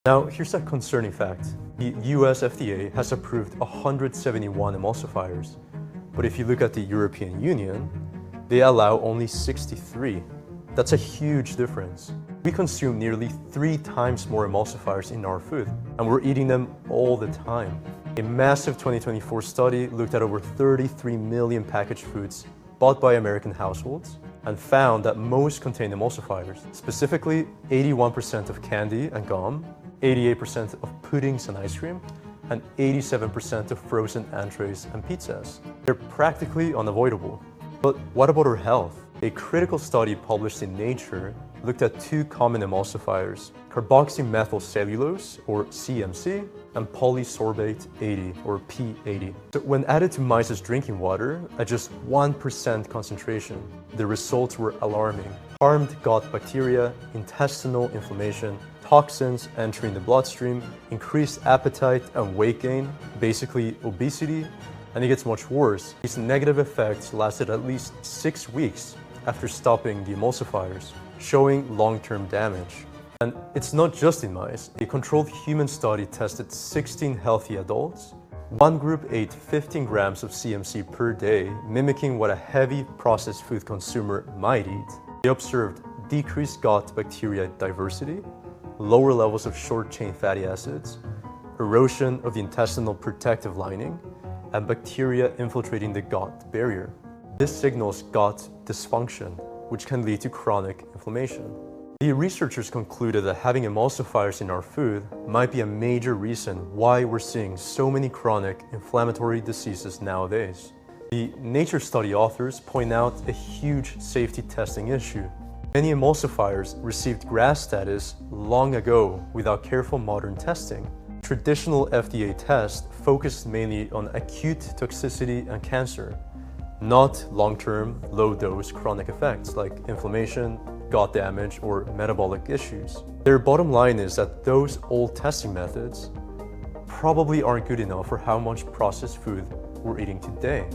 Now, here's a concerning fact. The US FDA has approved 171 emulsifiers, but if you look at the European Union, they allow only 63. That's a huge difference. We consume nearly 3 times more emulsifiers in our food, and we're eating them all the time. A massive 2024 study looked at over 33 million packaged foods bought by American households and found that most contain emulsifiers, specifically 81% of candy and gum, 88% of puddings and ice cream, and 87% of frozen entrees and pizzas. They're practically unavoidable. But what about our health? A critical study published in Nature looked at 2 common emulsifiers, carboxymethylcellulose, or CMC, and polysorbate 80, or P80. So when added to mice's drinking water at just 1% concentration, the results were alarming. Harmed gut bacteria, intestinal inflammation, toxins entering the bloodstream, increased appetite and weight gain, basically obesity, and it gets much worse. These negative effects lasted at least 6 weeks after stopping the emulsifiers, showing long-term damage. And it's not just in mice. A controlled human study tested 16 healthy adults. One group ate 15 grams of CMC per day, mimicking what a heavy processed food consumer might eat. They observed decreased gut bacteria diversity, lower levels of short-chain fatty acids, erosion of the intestinal protective lining, and bacteria infiltrating the gut barrier. This signals gut dysfunction, which can lead to chronic inflammation. The researchers concluded that having emulsifiers in our food might be a major reason why we're seeing so many chronic inflammatory diseases nowadays. The Nature study authors point out a huge safety testing issue. Many emulsifiers received GRAS status long ago without careful modern testing. Traditional FDA tests focused mainly on acute toxicity and cancer, not long-term, low-dose chronic effects like inflammation, gut damage, or metabolic issues. Their bottom line is that those old testing methods probably aren't good enough for how much processed food we're eating today.